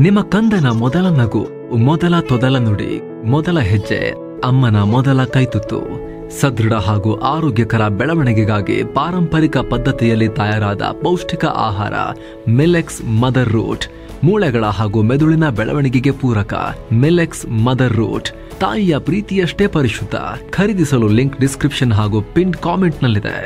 ನಿಮ್ಮ ಕಂದನ ಮೊದಲ ನಗು, ಮೊದಲ ತೊದಲ ನುಡಿ, ಮೊದಲ ಹೆಜ್ಜೆ, ಅಮ್ಮನ ಮೊದಲ ಕೈತುತ್ತು. ಸದೃಢ ಹಾಗೂ ಆರೋಗ್ಯಕರ ಬೆಳವಣಿಗೆಗಾಗಿ ಪಾರಂಪರಿಕ ಪದ್ಧತಿಯಲ್ಲಿ ತಯಾರಾದ ಪೌಷ್ಟಿಕ ಆಹಾರ ಮಿಲೆಕ್ಸ್ ಮದರ್ ರೂಟ್. ಮೂಳೆಗಳ ಹಾಗೂ ಮೆದುಳಿನ ಬೆಳವಣಿಗೆಗೆ ಪೂರಕ ಮಿಲೆಕ್ಸ್ ಮದರ್ ರೂಟ್. ತಾಯಿಯ ಪ್ರೀತಿಯಷ್ಟೇ ಪರಿಶುದ್ಧ. ಖರೀದಿಸಲು ಲಿಂಕ್ ಡಿಸ್ಕ್ರಿಪ್ಷನ್ ಹಾಗೂ ಪಿನ್ ಕಾಮೆಂಟ್ನಲ್ಲಿದೆ.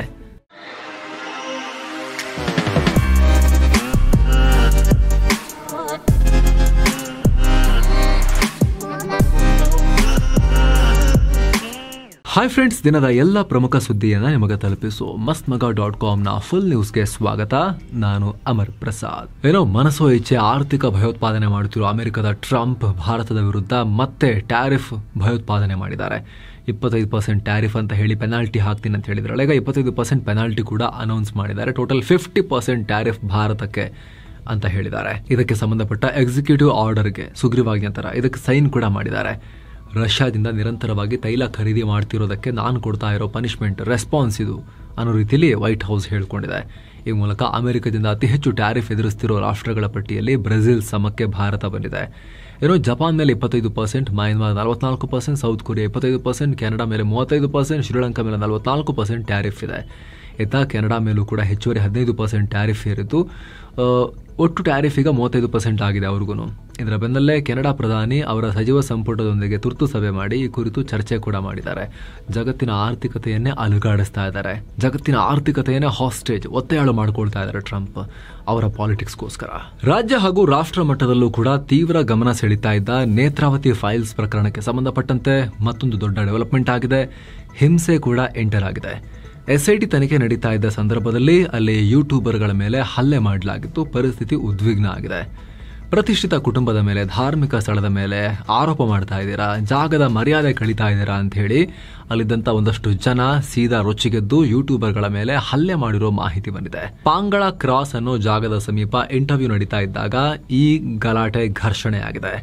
ಹಾಯ್ ಫ್ರೆಂಡ್ಸ್, ದಿನದ ಎಲ್ಲ ಪ್ರಮುಖ ಸುದ್ದಿಯನ್ನು ನಿಮಗೆ ತಲುಪಿಸೋ mastmaga.com ಫುಲ್ ನ್ಯೂಸ್ಗೆ ಸ್ವಾಗತ. ನಾನು ಅಮರ್ ಪ್ರಸಾದ್. ಮನಸೋ ಇಚ್ಛೆ ಆರ್ಥಿಕ ಭಯೋತ್ಪಾದನೆ ಮಾಡುತ್ತಿರುವ ಅಮೆರಿಕದ ಟ್ರಂಪ್ ಭಾರತದ ವಿರುದ್ಧ ಮತ್ತೆ ಟ್ಯಾರಿಫ್ ಭಯೋತ್ಪಾದನೆ ಮಾಡಿದ್ದಾರೆ. 25% ಟ್ಯಾರಿಫ್ ಅಂತ ಹೇಳಿ ಪೆನಾಲ್ಟಿ ಹಾಕ್ತೀನಿ ಅಂತ ಹೇಳಿದ್ರಲ್ಲ, ಈಗ 25% ಪೆನಾಲ್ಟಿ ಕೂಡ ಅನೌನ್ಸ್ ಮಾಡಿದ್ದಾರೆ. ಟೋಟಲ್ 50% ಟ್ಯಾರಿಫ್ ಭಾರತಕ್ಕೆ ಅಂತ ಹೇಳಿದ್ದಾರೆ. ಇದಕ್ಕೆ ಸಂಬಂಧಪಟ್ಟ ಎಕ್ಸಿಕ್ಯೂಟಿವ್ ಆರ್ಡರ್ಗೆ ಸುಗ್ರೀವಾಜ್ಞೆ ಅಂತಾರ, ಇದಕ್ಕೆ ಸೈನ್ ಕೂಡ ಮಾಡಿದ್ದಾರೆ. ರಷ್ಯಾದಿಂದ ನಿರಂತರವಾಗಿ ತೈಲ ಖರೀದಿ ಮಾಡ್ತಿರೋದಕ್ಕೆ ನಾನು ಕೊಡ್ತಾ ಇರೋ ಪನಿಷ್ಮೆಂಟ್ ರೆಸ್ಪಾನ್ಸ್ ಇದು ಅನ್ನೋ ರೀತಿಯಲ್ಲಿ ವೈಟ್ ಹೌಸ್ ಹೇಳ್ಕೊಂಡಿದೆ. ಈ ಮೂಲಕ ಅಮೆರಿಕದಿಂದ ಅತಿ ಹೆಚ್ಚು ಟ್ಯಾರಿಫ್ ಎದುರಿಸ್ತಿರೋ ರಾಷ್ಟ್ರಗಳ ಪಟ್ಟಿಯಲ್ಲಿ ಬ್ರೆಜಿಲ್ ಸಮಕ್ಕೆ ಭಾರತ ಬಂದಿದೆ. ಜಪಾನ್ ಮೇಲೆ 25%, ಮಯನ್ಮಾರ್ 44%, ಸೌತ್ ಕೊರಿಯಾ 25%, ಕೆನಡಾ ಮೇಲೆ 35%, ಶ್ರೀಲಂಕಾ ಮೇಲೆ 44% ಟ್ಯಾರಿಫ್ ಇದೆ. ಕೆನಡಾ ಮೇಲೂ ಕೂಡ ಹೆಚ್ಚುವರಿ 15% ಟ್ಯಾರಿಫ್ ಏರಿದ್ದು ಒಟ್ಟು ಟ್ಯಾರಿಫ್ ಈಗ 35% ಆಗಿದೆ ಅವ್ರಿಗೂ. ಇದರ ಬೆನ್ನಲ್ಲೇ ಕೆನಡಾ ಪ್ರಧಾನಿ ಅವರ ಸಚಿವ ಸಂಪುಟದೊಂದಿಗೆ ತುರ್ತು ಸಭೆ ಮಾಡಿ ಈ ಕುರಿತು ಚರ್ಚೆ ಕೂಡ ಮಾಡಿದ್ದಾರೆ. ಜಗತ್ತಿನ ಆರ್ಥಿಕತೆಯನ್ನೇ ಅಲುಗಾಡಿಸ್ತಾ ಇದ್ದಾರೆ, ಜಗತ್ತಿನ ಆರ್ಥಿಕತೆಯನ್ನೇ ಹಾಸ್ಟೇಜ್ ಒತ್ತೆಯಾಳು ಮಾಡ್ಕೊಳ್ತಾ ಇದ್ದಾರೆ ಟ್ರಂಪ್ ಅವರ ಪಾಲಿಟಿಕ್ಸ್ಗೋಸ್ಕರ. ರಾಜ್ಯ ಹಾಗೂ ರಾಷ್ಟ್ರ ಮಟ್ಟದಲ್ಲೂ ಕೂಡ ತೀವ್ರ ಗಮನ ಸೆಳೀತಾ ಇದ್ದ ನೇತ್ರಾವತಿ ಫೈಲ್ಸ್ ಪ್ರಕರಣಕ್ಕೆ ಸಂಬಂಧಪಟ್ಟಂತೆ ಮತ್ತೊಂದು ದೊಡ್ಡ ಡೆವಲಪ್ಮೆಂಟ್ ಆಗಿದೆ. ಹಿಂಸೆ ಕೂಡ ಎಂಟರ್ ಆಗಿದೆ. SIT ತನಿಖೆ ನಡೀತಾ ಇದ್ದ ಸಂದರ್ಭದಲ್ಲಿ ಅಲ್ಲಿ ಯೂಟ್ಯೂಬರ್ಗಳ ಮೇಲೆ ಹಲ್ಲೆ ಮಾಡಲಾಗಿತ್ತು. ಪರಿಸ್ಥಿತಿ ಉದ್ವಿಗ್ನ ಆಗಿದೆ. ಪ್ರತಿಷ್ಠಿತ ಕುಟುಂಬದ ಮೇಲೆ, ಧಾರ್ಮಿಕ ಸ್ಥಳದ ಮೇಲೆ ಆರೋಪ ಮಾಡ್ತಾ ಇದ್ದೀರಾ, ಜಾಗದ ಮರ್ಯಾದೆ ಕಳೀತಾ ಇದ್ದೀರಾ ಅಂತ ಹೇಳಿ ಅಲ್ಲಿದ್ದಂತ ಒಂದಷ್ಟು ಜನ ಸೀದಾ ರೊಚ್ಚಿಗೆದ್ದು ಯೂಟ್ಯೂಬರ್ಗಳ ಮೇಲೆ ಹಲ್ಲೆ ಮಾಡಿರೋ ಮಾಹಿತಿ ಬಂದಿದೆ. ಪಾಂಗಳ ಕ್ರಾಸ್ ಅನ್ನೋ ಜಾಗದ ಸಮೀಪ ಇಂಟರ್ವ್ಯೂ ನಡೀತಾ ಇದ್ದಾಗ ಈ ಗಲಾಟೆ ಘರ್ಷಣೆ ಆಗಿದೆ.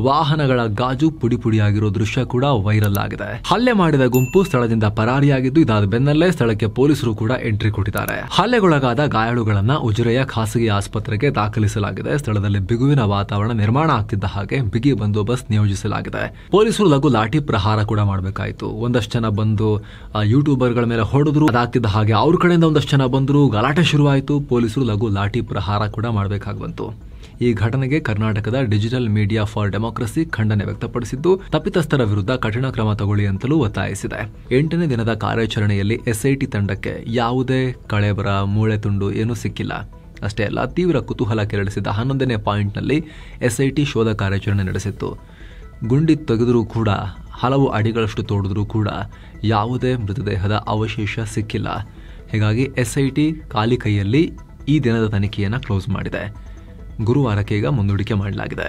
ವಾಹನಗಳ ಗಾಜು ಪುಡಿ ಪುಡಿಯಾಗಿರೋ ದೃಶ್ಯ ಕೂಡ ವೈರಲ್ ಆಗಿದೆ. ಹಲ್ಲೆ ಮಾಡಿದ ಗುಂಪು ಸ್ಥಳದಿಂದ ಪರಾರಿಯಾಗಿದ್ದು, ಇದಾದ ಬೆನ್ನಲ್ಲೇ ಸ್ಥಳಕ್ಕೆ ಪೊಲೀಸರು ಕೂಡ ಎಂಟ್ರಿ ಕೊಟ್ಟಿದ್ದಾರೆ. ಹಲ್ಲೆಗೊಳಗಾದ ಗಾಯಾಳುಗಳನ್ನ ಉಜಿರೆಯ ಖಾಸಗಿ ಆಸ್ಪತ್ರೆಗೆ ದಾಖಲಿಸಲಾಗಿದೆ. ಸ್ಥಳದಲ್ಲಿ ಬಿಗುವಿನ ವಾತಾವರಣ ನಿರ್ಮಾಣ ಆಗ್ತಿದ್ದ ಹಾಗೆ ಬಿಗಿ ಬಂದೋಬಸ್ತ್ ನಿಯೋಜಿಸಲಾಗಿದೆ. ಪೊಲೀಸರು ಲಘು ಲಾಠಿ ಪ್ರಹಾರ ಕೂಡ ಮಾಡಬೇಕಾಯಿತು. ಒಂದಷ್ಟು ಜನ ಬಂದು ಯೂಟ್ಯೂಬರ್ಗಳ ಮೇಲೆ ಹೊಡೆದ್ರು. ಅದಾಗ್ತಿದ್ದ ಹಾಗೆ ಅವ್ರ ಕಡೆಯಿಂದ ಒಂದಷ್ಟು ಜನ ಬಂದ್ರು, ಗಲಾಟೆ ಶುರುವಾಯಿತು. ಪೊಲೀಸರು ಲಘು ಲಾಠಿ ಪ್ರಹಾರ ಕೂಡ ಮಾಡಬೇಕಾಗಿ ಬಂತು. ಈ ಘಟನೆಗೆ ಕರ್ನಾಟಕದ ಡಿಜಿಟಲ್ ಮೀಡಿಯಾ ಫಾರ್ ಡೆಮೋಕ್ರಸಿ ಖಂಡನೆ ವ್ಯಕ್ತಪಡಿಸಿದ್ದು, ತಪ್ಪಿತಸ್ಥರ ವಿರುದ್ಧ ಕಠಿಣ ಕ್ರಮ ತಗೊಳ್ಳಿ ಅಂತಲೂ ಒತ್ತಾಯಿಸಿದೆ. 8ನೇ ದಿನದ ಕಾರ್ಯಾಚರಣೆಯಲ್ಲಿ SIT ತಂಡಕ್ಕೆ ಯಾವುದೇ ಕಳೇಬರ, ಮೂಳೆ ತುಂಡು ಏನೂ ಸಿಕ್ಕಿಲ್ಲ. ಅಷ್ಟೇ ಅಲ್ಲ, ತೀವ್ರ ಕುತೂಹಲ ಕೆರಳಿಸಿದ 11ನೇ ಪಾಯಿಂಟ್ನಲ್ಲಿ SIT ಶೋಧ ಕಾರ್ಯಾಚರಣೆ ನಡೆಸಿತ್ತು. ಗುಂಡಿ ತೆಗೆದರೂ ಕೂಡ, ಹಲವು ಅಡಿಗಳಷ್ಟು ತೋಡಿದ್ರೂ ಕೂಡ ಯಾವುದೇ ಮೃತದೇಹದ ಅವಶೇಷ ಸಿಕ್ಕಿಲ್ಲ. ಹೀಗಾಗಿ SIT ಖಾಲಿ ಕೈಯಲ್ಲಿ ಈ ದಿನದ ತನಿಖೆಯನ್ನು ಕ್ಲೋಸ್ ಮಾಡಿದೆ. ಗುರುವಾರಕ್ಕೆ ಈಗ ಮುಂದೂಡಿಕೆ ಮಾಡಲಾಗಿದೆ.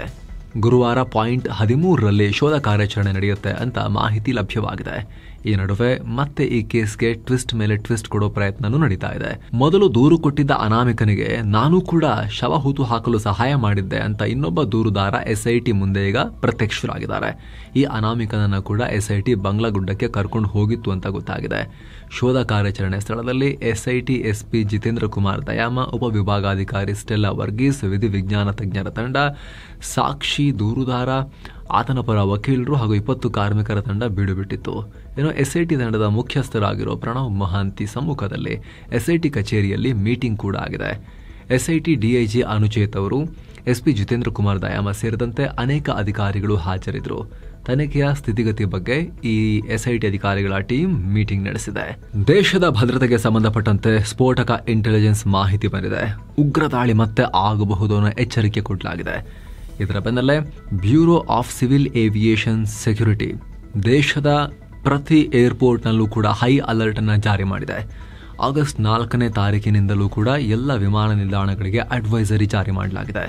ಗುರುವಾರ ಪಾಯಿಂಟ್ 13ರಲ್ಲಿ ಶೋಧ ಕಾರ್ಯಾಚರಣೆ ನಡೆಯುತ್ತೆ ಅಂತ ಮಾಹಿತಿ ಲಭ್ಯವಾಗಿದೆ. ಈ ನಡುವೆ ಮತ್ತೆ ಈ ಕೇಸ್ಗೆ ಟ್ವಿಸ್ಟ್ ಮೇಲೆ ಟ್ವಿಸ್ಟ್ ಕೊಡೋ ಪ್ರಯತ್ನನೂ ನಡೀತಾ ಇದೆ. ಮೊದಲು ದೂರು ಕೊಟ್ಟಿದ್ದ ಅನಾಮಿಕನಿಗೆ ನಾನು ಕೂಡ ಶವ ಹೂತು ಹಾಕಲು ಸಹಾಯ ಮಾಡಿದ್ದೆ ಅಂತ ಇನ್ನೊಬ್ಬ ದೂರುದಾರ SIT ಮುಂದೆ ಈಗ ಪ್ರತ್ಯಕ್ಷರಾಗಿದ್ದಾರೆ. ಈ ಅನಾಮಿಕನನ್ನ ಕೂಡ SIT ಬಂಗ್ಲಾಗುಡ್ಡಕ್ಕೆ ಕರ್ಕೊಂಡು ಹೋಗಿತ್ತು ಅಂತ ಗೊತ್ತಾಗಿದೆ. ಶೋಧ ಕಾರ್ಯಾಚರಣೆ ಸ್ಥಳದಲ್ಲಿ SIT SP ಜಿತೇಂದ್ರ ಕುಮಾರ್ ದಯಾಮ, ಉಪವಿಭಾಗಾಧಿಕಾರಿ ಸ್ಟೆಲ್ಲಾ ವರ್ಗೀಸ್, ವಿಧಿ ವಿಜ್ಞಾನ ತಜ್ಞರ ತಂಡ, ಸಾಕ್ಷಿ, ದೂರುದಾರ, ಆತನ ಪರ ವಕೀಲರು ಹಾಗೂ 20 ಕಾರ್ಮಿಕರ ತಂಡ ಬೀಡು ಬಿಟ್ಟಿತ್ತು. SIT ತಂಡದ ಮುಖ್ಯಸ್ಥರಾಗಿರೋ ಪ್ರಣವ್ ಮಹಾಂತಿ ಸಮ್ಮುಖದಲ್ಲಿ SIT ಕಚೇರಿಯಲ್ಲಿ ಮೀಟಿಂಗ್ ಕೂಡ ಆಗಿದೆ. SIT DIG ಅನುಚೇತ್ ಅವರು, SP ಜಿತೇಂದ್ರ ಕುಮಾರ್ ದಯಾಮ ಸೇರಿದಂತೆ ಅನೇಕ ಅಧಿಕಾರಿಗಳು ಹಾಜರಿದ್ದರು. ತನಿಖೆಯ ಸ್ಥಿತಿಗತಿ ಬಗ್ಗೆ ಈ SIT ಅಧಿಕಾರಿಗಳ ಟೀಮ್ ಮೀಟಿಂಗ್ ನಡೆಸಿದೆ. ದೇಶದ ಭದ್ರತೆಗೆ ಸಂಬಂಧಪಟ್ಟಂತೆ ಸ್ಫೋಟಕ ಇಂಟೆಲಿಜೆನ್ಸ್ ಮಾಹಿತಿ ಬಂದಿದೆ. ಉಗ್ರ ದಾಳಿ ಮತ್ತೆ ಆಗಬಹುದು ಅನ್ನೋ ಎಚ್ಚರಿಕೆ ಕೊಡಲಾಗಿದೆ. ಇದರ ಬೆನ್ನಲ್ಲೇ bureau of civil aviation security ದೇಶದ ಪ್ರತಿ ಏರ್ಪೋರ್ಟ್ನಲ್ಲೂ ಕೂಡ ಹೈ ಅಲರ್ಟ್ ಅನ್ನು ಜಾರಿ ಮಾಡಿದೆ. ಆಗಸ್ಟ್ 4ನೇ ತಾರೀಕಿನಿಂದಲೂ ಕೂಡ ಎಲ್ಲ ವಿಮಾನ ನಿಲ್ದಾಣಗಳಿಗೆ ಅಡ್ವೈಸರಿ ಜಾರಿ ಮಾಡಲಾಗಿದೆ.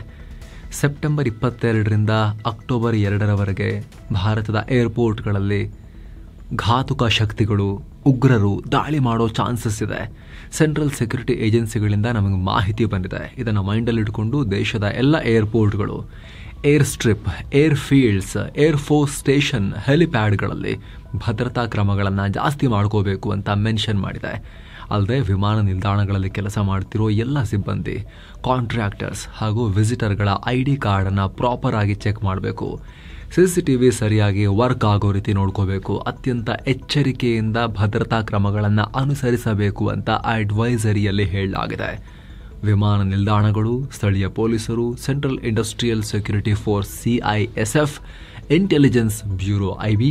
ಸೆಪ್ಟೆಂಬರ್ 22ರಿಂದ ಅಕ್ಟೋಬರ್ 2ರವರೆಗೆ ಭಾರತದ ಏರ್ಪೋರ್ಟ್ಗಳಲ್ಲಿ ಘಾತುಕ ಶಕ್ತಿಗಳು, ಉಗ್ರರು ದಾಳಿ ಮಾಡೋ ಚಾನ್ಸಸ್ ಇದೆ. ಸೆಂಟ್ರಲ್ ಸೆಕ್ಯೂರಿಟಿ ಏಜೆನ್ಸಿಗಳಿಂದ ನಮಗೆ ಮಾಹಿತಿ ಬಂದಿದೆ. ಇದನ್ನು ಮೈಂಡಲ್ಲಿಟ್ಕೊಂಡು ದೇಶದ ಎಲ್ಲ ಏರ್ಪೋರ್ಟ್ಗಳು, air strip, air fields, air force station, ಹೆಲಿಪ್ಯಾಡ್ಗಳಲ್ಲಿ ಭದ್ರತಾ ಕ್ರಮಗಳನ್ನು ಜಾಸ್ತಿ ಮಾಡ್ಕೋಬೇಕು ಅಂತ ಮೆನ್ಷನ್ ಮಾಡಿದೆ. ಅಲ್ಲದೆ ವಿಮಾನ ನಿಲ್ದಾಣಗಳಲ್ಲಿ ಕೆಲಸ ಮಾಡ್ತಿರೋ ಎಲ್ಲ ಸಿಬ್ಬಂದಿ, ಕಾಂಟ್ರಾಕ್ಟರ್ಸ್ ಹಾಗೂ ವಿಸಿಟರ್ಗಳ ID ಕಾರ್ಡನ್ನು ಪ್ರಾಪರ್ ಆಗಿ ಚೆಕ್ ಮಾಡಬೇಕು. CCTV ಸರಿಯಾಗಿ ವರ್ಕ್ ಆಗೋ ರೀತಿ ನೋಡ್ಕೋಬೇಕು. ಅತ್ಯಂತ ಎಚ್ಚರಿಕೆಯಿಂದ ಭದ್ರತಾ ಕ್ರಮಗಳನ್ನು ಅನುಸರಿಸಬೇಕು ಅಂತ ಅಡ್ವೈಸರಿಯಲ್ಲಿ ಹೇಳಲಾಗಿದೆ. ವಿಮಾನ ನಿಲ್ದಾಣಗಳು, ಸ್ಥಳೀಯ ಪೊಲೀಸರು, central industrial security force CISF, intelligence bureau IB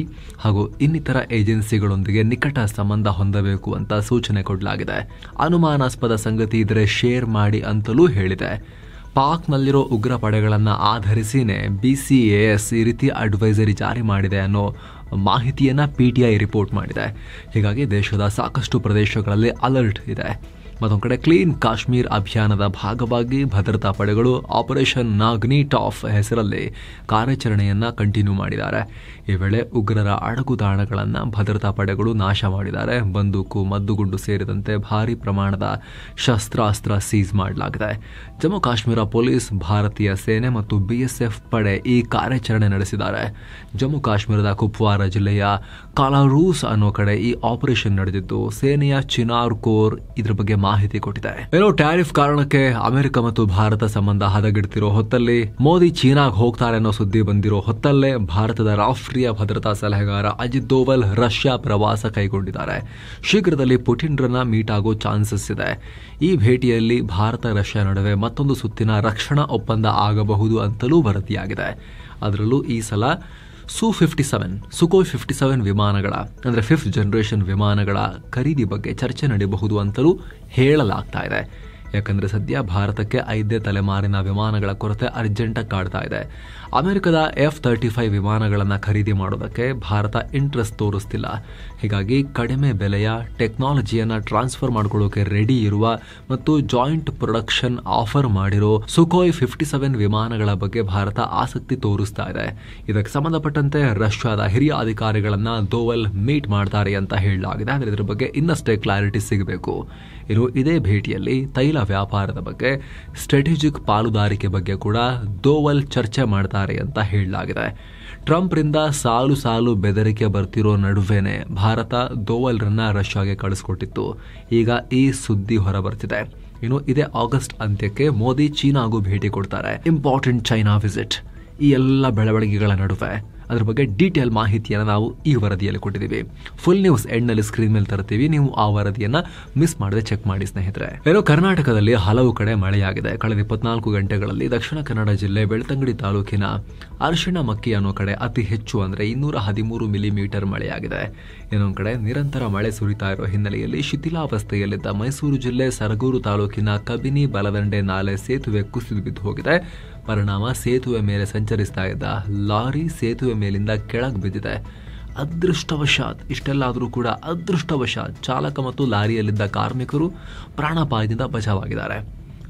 ಹಾಗೂ ಇನ್ನಿತರ ಏಜೆನ್ಸಿಗಳೊಂದಿಗೆ ನಿಕಟ ಸಂಬಂಧ ಹೊಂದಬೇಕು ಅಂತ ಸೂಚನೆ ಕೊಡಲಾಗಿದೆ. ಅನುಮಾನಾಸ್ಪದ ಸಂಗತಿ ಇದ್ರೆ ಶೇರ್ ಮಾಡಿ ಅಂತಲೂ ಹೇಳಿದೆ. ಪಾಕ್ನಲ್ಲಿರೋ ಉಗ್ರ ಪಡೆಗಳನ್ನು ಆಧರಿಸಿನೇ BCAS ಈ ರೀತಿ ಅಡ್ವೈಸರಿ ಜಾರಿ ಮಾಡಿದೆ ಅನ್ನೋ ಮಾಹಿತಿಯನ್ನು PTI ರಿಪೋರ್ಟ್ ಮಾಡಿದೆ. ಹೀಗಾಗಿ ದೇಶದ ಸಾಕಷ್ಟು ಪ್ರದೇಶಗಳಲ್ಲಿ ಅಲರ್ಟ್ ಇದೆ. ಮತ್ತೊಂದು ಕಡೆ ಕ್ಲೀನ್ ಕಾಶ್ಮೀರ್ ಅಭಿಯಾನದ ಭಾಗವಾಗಿ ಭದ್ರತಾ ಪಡೆಗಳು ಆಪರೇಷನ್ ನಾಗ್ನಿ ಟಾಪ್ ಹೆಸರಲ್ಲಿ ಕಾರ್ಯಾಚರಣೆಯನ್ನು ಕಂಟಿನ್ಯೂ ಮಾಡಿದ್ದಾರೆ. ಈ ವೇಳೆ ಉಗ್ರರ ಅಡಗುತಾಣಗಳನ್ನು ಭದ್ರತಾ ಪಡೆಗಳು ನಾಶ ಮಾಡಿದ್ದಾರೆ. ಬಂದೂಕು, ಮದ್ದುಗುಂಡು ಸೇರಿದಂತೆ ಭಾರಿ ಪ್ರಮಾಣದ ಶಸ್ತ್ರಾಸ್ತ್ರ ಸೀಸ್ ಮಾಡಲಾಗಿದೆ. ಜಮ್ಮು ಕಾಶ್ಮೀರ ಪೊಲೀಸ್, ಭಾರತೀಯ ಸೇನೆ ಮತ್ತು BSF ಪಡೆ ಈ ಕಾರ್ಯಾಚರಣೆ ನಡೆಸಿದ್ದಾರೆ. ಜಮ್ಮು ಕಾಶ್ಮೀರದ ಕುಪ್ವಾರ ಜಿಲ್ಲೆಯ ಕಾಲಾರೂಸ್ ಅನ್ನೋ ಕಡೆ ಈ ಆಪರೇಷನ್ ನಡೆದಿದ್ದು ಸೇನೆಯ ಚಿನಾರ್ ಕೋರ್ ಇದ್ರ ಬಗ್ಗೆ ಮಾಹಿತಿ ಕೊಟ್ಟಿದೆ. ಏನೋ ಟ್ಯಾರಿಫ್ ಕಾರಣಕ್ಕೆ ಅಮೆರಿಕ ಮತ್ತು ಭಾರತ ಸಂಬಂಧ ಹದಗೆಡ್ತಿರೋ ಹೊತ್ತಲ್ಲಿ ಮೋದಿ ಚೀನಾಗ್ ಹೋಗ್ತಾರೆ ಅನ್ನೋ ಸುದ್ದಿ ಬಂದಿರೋ ಹೊತ್ತಲ್ಲೇ ಭಾರತದ ರಾಷ್ಟ್ರೀಯ ಭದ್ರತಾ ಸಲಹೆಗಾರ ಅಜಿತ್ ದೋವಲ್ ರಷ್ಯಾ ಪ್ರವಾಸ ಕೈಗೊಂಡಿದ್ದಾರೆ. ಶೀಘ್ರದಲ್ಲಿ ಪುಟಿನ್ರನ್ನ ಮೀಟ್ ಆಗೋ ಚಾನ್ಸಸ್ ಇದೆ. ಈ ಭೇಟಿಯಲ್ಲಿ ಭಾರತ ರಷ್ಯಾ ನಡುವೆ ಮತ್ತೊಂದು ಸುತ್ತಿನ ರಕ್ಷಣಾ ಒಪ್ಪಂದ ಆಗಬಹುದು ಅಂತಲೂ ವರದಿಯಾಗಿದೆ. ಅದರಲ್ಲೂ ಈ ಸಲ ಸುಖೋಯ್ 57 ವಿಮಾನಗಳ ಅಂದರೆ 5th ಜನರೇಷನ್ ವಿಮಾನಗಳ ಖರೀದಿ ಬಗ್ಗೆ ಚರ್ಚೆ ನಡೆಯಬಹುದು ಅಂತಲೂ ಹೇಳಲಾಗ್ತಾ ಇದೆ. ಯಾಕಂದರೆ ಸದ್ಯ ಭಾರತಕ್ಕೆ 5ನೇ ತಲೆಮಾರಿನ ವಿಮಾನಗಳ ಕೊರತೆ ಅರ್ಜೆಂಟಾಗಿ ಕಾಡ್ತಾ ಇದೆ. ಅಮೆರಿಕದ F-35 ವಿಮಾನಗಳನ್ನು ಖರೀದಿ ಮಾಡೋದಕ್ಕೆ ಭಾರತ ಇಂಟ್ರೆಸ್ಟ್ ತೋರಿಸ್ತಿಲ್ಲ. ಹೀಗಾಗಿ ಕಡಿಮೆ ಬೆಲೆಯ ಟೆಕ್ನಾಲಜಿಯನ್ನು ಟ್ರಾನ್ಸ್ಫರ್ ಮಾಡ್ಕೊಳ್ಳೋಕೆ ರೆಡಿ ಇರುವ ಮತ್ತು ಜಾಯಿಂಟ್ ಪ್ರೊಡಕ್ಷನ್ ಆಫರ್ ಮಾಡಿರೋ ಸುಖೋಯ್ 57 ವಿಮಾನಗಳ ಬಗ್ಗೆ ಭಾರತ ಆಸಕ್ತಿ ತೋರಿಸ್ತಾ ಇದೆ. ಇದಕ್ಕೆ ಸಂಬಂಧಪಟ್ಟಂತೆ ರಷ್ಯಾದ ಹಿರಿಯ ಅಧಿಕಾರಿಗಳನ್ನ ದೋವಲ್ ಮೀಟ್ ಮಾಡ್ತಾರೆ ಅಂತ ಹೇಳಲಾಗಿದೆ. ಆದರೆ ಇದರ ಬಗ್ಗೆ ಇನ್ನಷ್ಟೇ ಕ್ಲಾರಿಟಿ ಸಿಗಬೇಕು. ಇನ್ನು ಇದೇ ಭೇಟಿಯಲ್ಲಿ ತೈಲ ವ್ಯಾಪಾರದ ಬಗ್ಗೆ, ಸ್ಟ್ರಾಟಜಿಕ್ ಪಾಲುದಾರಿಕೆ ಬಗ್ಗೆ ಕೂಡ ದೋವಲ್ ಚರ್ಚೆ ಮಾಡ್ತಾರೆ ಅಂತ ಹೇಳಲಾಗಿದೆ. ಟ್ರಂಪ್ರಿಂದ ಸಾಲು ಸಾಲು ಬೆದರಿಕೆ ಬರ್ತಿರೋ ನಡುವೆನೆ ಭಾರತ ದೋವಲ್ರನ್ನ ರಷ್ಯಾಗೆ ಕಳಿಸ್ಕೊಟ್ಟಿತ್ತು. ಈಗ ಈ ಸುದ್ದಿ ಹೊರಬರ್ತಿದೆ. ಇನ್ನು ಇದೇ ಆಗಸ್ಟ್ ಅಂತ್ಯಕ್ಕೆ ಮೋದಿ ಚೀನಾಗೂ ಭೇಟಿ ಕೊಡ್ತಾರೆ. Important China visit. ಈ ಎಲ್ಲ ಬೆಳವಣಿಗೆಗಳ ನಡುವೆ ಅದ್ರ ಬಗ್ಗೆ ಡೀಟೇಲ್ ಮಾಹಿತಿಯನ್ನು ನಾವು ಈ ವರದಿಯಲ್ಲಿ ಕೊಟ್ಟಿದ್ದೀವಿ. ಫುಲ್ ನ್ಯೂಸ್ ಎಂಡ್ನಲ್ಲಿ ಸ್ಕ್ರೀನ್ ಮೇಲೆ ತರ್ತೀವಿ. ನೀವು ಆ ವರದಿಯನ್ನ ಮಿಸ್ ಮಾಡದೆ ಚೆಕ್ ಮಾಡಿ ಸ್ನೇಹಿತರೆ. ಏನೋ ಕರ್ನಾಟಕದಲ್ಲಿ ಹಲವು ಕಡೆ ಮಳೆಯಾಗಿದೆ. ಕಳೆದ 24 ಗಂಟೆಗಳಲ್ಲಿ ದಕ್ಷಿಣ ಕನ್ನಡ ಜಿಲ್ಲೆ ಬೆಳ್ತಂಗಡಿ ತಾಲೂಕಿನ ಅರಿಶಿಣಮಕ್ಕಿ ಅನ್ನೋ ಕಡೆ ಅತಿ ಹೆಚ್ಚು ಅಂದರೆ 213 ಮಿಲಿಮೀಟರ್ ಮಳೆಯಾಗಿದೆ. ಇನ್ನೊಂದು ಕಡೆ ನಿರಂತರ ಮಳೆ ಸುರಿತಾ ಇರೋ ಹಿನ್ನೆಲೆಯಲ್ಲಿ ಶಿಥಿಲಾವಸ್ಥೆಯಲ್ಲಿದ್ದ ಮೈಸೂರು ಜಿಲ್ಲೆ ಸರಗೂರು ತಾಲೂಕಿನ ಕಬಿನಿ ಬಲದಂಡೆ ನಾಲೆ ಸೇತುವೆ ಕುಸಿದು ಬಿದ್ದು ಹೋಗಿದೆ. ಪರಿಣಾಮ ಸೇತುವೆ ಮೇಲೆ ಸಂಚರಿಸ್ತಾ ಇದ್ದ ಲಾರಿ ಸೇತುವೆ ಮೇಲಿಂದ ಕೆಳಗೆ ಬಿದ್ದಿದೆ. ಅದೃಷ್ಟವಶಾತ್, ಇಷ್ಟೆಲ್ಲಾದರೂ ಕೂಡ ಅದೃಷ್ಟವಶಾತ್ ಚಾಲಕ ಮತ್ತು ಲಾರಿಯಲ್ಲಿದ್ದ ಕಾರ್ಮಿಕರು ಪ್ರಾಣಾಪಾಯದಿಂದ ಬಚಾವಾಗಿದ್ದಾರೆ.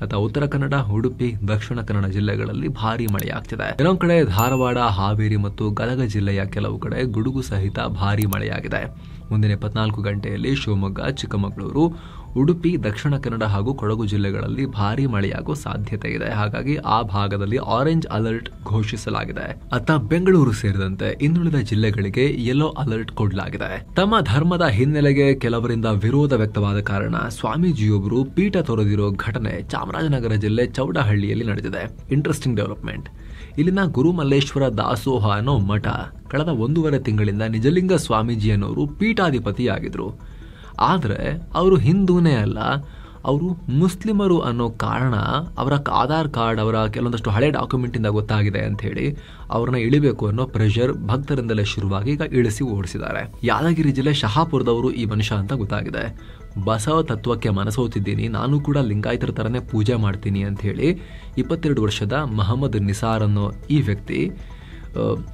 ಅಥವಾ ಉತ್ತರ ಕನ್ನಡ, ಉಡುಪಿ, ದಕ್ಷಿಣ ಕನ್ನಡ ಜಿಲ್ಲೆಗಳಲ್ಲಿ ಭಾರೀ ಮಳೆಯಾಗ್ತಿದೆ. ಇನ್ನೊಂದು ಕಡೆ ಧಾರವಾಡ, ಹಾವೇರಿ ಮತ್ತು ಗದಗ ಜಿಲ್ಲೆಯ ಕೆಲವು ಕಡೆ ಗುಡುಗು ಸಹಿತ ಭಾರೀ ಮಳೆಯಾಗಿದೆ. ಮುಂದಿನ 24 ಗಂಟೆಯಲ್ಲಿ ಶಿವಮೊಗ್ಗ, ಚಿಕ್ಕಮಗಳೂರು, ಉಡುಪಿ, ದಕ್ಷಿಣ ಕನ್ನಡ ಹಾಗೂ ಕೊಡಗು ಜಿಲ್ಲೆಗಳಲ್ಲಿ ಭಾರೀ ಮಳೆಯಾಗುವ ಸಾಧ್ಯತೆ ಇದೆ. ಹಾಗಾಗಿ ಆ ಭಾಗದಲ್ಲಿ ಆರೆಂಜ್ ಅಲರ್ಟ್ ಘೋಷಿಸಲಾಗಿದೆ. ಅತ್ತ ಬೆಂಗಳೂರು ಸೇರಿದಂತೆ ಇನ್ನುಳಿದ ಜಿಲ್ಲೆಗಳಿಗೆ ಯೆಲ್ಲೋ ಅಲರ್ಟ್ ಕೊಡಲಾಗಿದೆ. ತಮ್ಮ ಧರ್ಮದ ಹಿನ್ನೆಲೆಗೆ ಕೆಲವರಿಂದ ವಿರೋಧ ವ್ಯಕ್ತವಾದ ಕಾರಣ ಸ್ವಾಮೀಜಿಯೊಬ್ಬರು ಪೀಠ ತೊರೆದಿರೋ ಘಟನೆ ಚಾಮರಾಜನಗರ ಜಿಲ್ಲೆ ಚೌಡಹಳ್ಳಿಯಲ್ಲಿ ನಡೆದಿದೆ. Interesting development. ಇಲ್ಲಿನ ಗುರುಮಲ್ಲೇಶ್ವರ ದಾಸೋಹ ಅನ್ನೋ ಮಠ ಕಳೆದ 1.5 ತಿಂಗಳಿಂದ ನಿಜಲಿಂಗ ಸ್ವಾಮೀಜಿ ಅನ್ನೋರು ಪೀಠಾಧಿಪತಿಯಾಗಿದ್ರು. ಆದರೆ ಅವರು ಹಿಂದೂನೇ ಅಲ್ಲ, ಅವರು ಮುಸ್ಲಿಮರು ಅನ್ನೋ ಕಾರಣ ಅವರ ಆಧಾರ್ ಕಾರ್ಡ್, ಅವರ ಕೆಲವೊಂದಷ್ಟು ಹಳೆ ಡಾಕ್ಯುಮೆಂಟಿಂದ ಗೊತ್ತಾಗಿದೆ ಅಂತ ಹೇಳಿ ಅವ್ರನ್ನ ಇಳಿಬೇಕು ಅನ್ನೋ ಪ್ರೆಷರ್ ಭಕ್ತರಿಂದಲೇ ಶುರುವಾಗಿ ಈಗ ಇಳಿಸಿ ಓಡಿಸಿದ್ದಾರೆ. ಯಾದಗಿರಿ ಜಿಲ್ಲೆ ಶಹಾಪುರದವರು ಈ ಮನುಷ್ಯ ಅಂತ ಗೊತ್ತಾಗಿದೆ. ಬಸವ ತತ್ವಕ್ಕೆ ಮನಸೋತಿದ್ದೀನಿ, ನಾನು ಕೂಡ ಲಿಂಗಾಯತರ ಥರನೇ ಪೂಜೆ ಮಾಡ್ತೀನಿ ಅಂತ ಹೇಳಿ 22 ವರ್ಷದ ಮಹಮ್ಮದ್ ನಿಸಾರ್ ಅನ್ನೋ ಈ ವ್ಯಕ್ತಿ,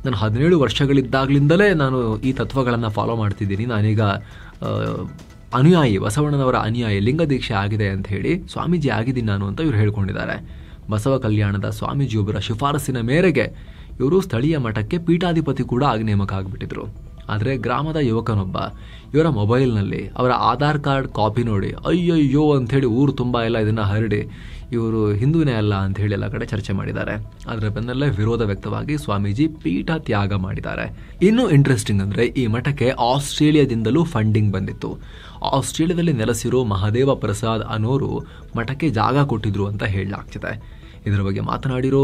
ನಾನು 17 ವರ್ಷಗಳಿದ್ದಾಗಲಿಂದಲೇ ನಾನು ಈ ತತ್ವಗಳನ್ನು ಫಾಲೋ ಮಾಡ್ತಿದ್ದೀನಿ, ನಾನೀಗ ಅನುಯಾಯಿ, ಬಸವಣ್ಣನವರ ಅನುಯಾಯಿ, ಲಿಂಗ ದೀಕ್ಷೆ ಆಗಿದೆ ಅಂತ ಹೇಳಿ ಸ್ವಾಮೀಜಿ ಆಗಿದ್ದೀನಿ ನಾನು ಅಂತ ಇವರು ಹೇಳ್ಕೊಂಡಿದ್ದಾರೆ. ಬಸವ ಕಲ್ಯಾಣದ ಸ್ವಾಮೀಜಿಯೊಬ್ಬರ ಶಿಫಾರಸಿನ ಮೇರೆಗೆ ಇವರು ಸ್ಥಳೀಯ ಮಠಕ್ಕೆ ಪೀಠಾಧಿಪತಿ ಕೂಡ ಆಗಿ ನೇಮಕ ಆಗಿಬಿಟ್ಟಿದ್ರು. ಆದರೆ ಗ್ರಾಮದ ಯುವಕನೊಬ್ಬ ಇವರ ಮೊಬೈಲ್ನಲ್ಲಿ ಅವರ ಆಧಾರ್ ಕಾರ್ಡ್ ಕಾಪಿ ನೋಡಿ ಅಯ್ಯಯ್ಯೋ ಅಂಥೇಳಿ ಊರು ತುಂಬ ಎಲ್ಲ ಇದನ್ನು ಹರಡಿ ಇವರು ಹಿಂದೂನೇ ಅಲ್ಲ ಅಂತ ಹೇಳಿ ಎಲ್ಲ ಕಡೆ ಚರ್ಚೆ ಮಾಡಿದ್ದಾರೆ. ಅದರ ಬೆನ್ನಲ್ಲೇ ವಿರೋಧ ವ್ಯಕ್ತವಾಗಿ ಸ್ವಾಮೀಜಿ ಪೀಠ ತ್ಯಾಗ ಮಾಡಿದ್ದಾರೆ. ಇನ್ನೂ ಇಂಟ್ರೆಸ್ಟಿಂಗ್ ಅಂದ್ರೆ ಈ ಮಠಕ್ಕೆ ಆಸ್ಟ್ರೇಲಿಯಾದಿಂದಲೂ ಫಂಡಿಂಗ್ ಬಂದಿತ್ತು. ಆಸ್ಟ್ರೇಲಿಯಾದಲ್ಲಿ ನೆಲೆಸಿರೋ ಮಹಾದೇವ ಪ್ರಸಾದ್ ಅನ್ನೋರು ಮಠಕ್ಕೆ ಜಾಗ ಕೊಟ್ಟಿದ್ರು ಅಂತ ಹೇಳಲಾಗ್ತಿದೆ. ಇದರ ಬಗ್ಗೆ ಮಾತನಾಡಿರೋ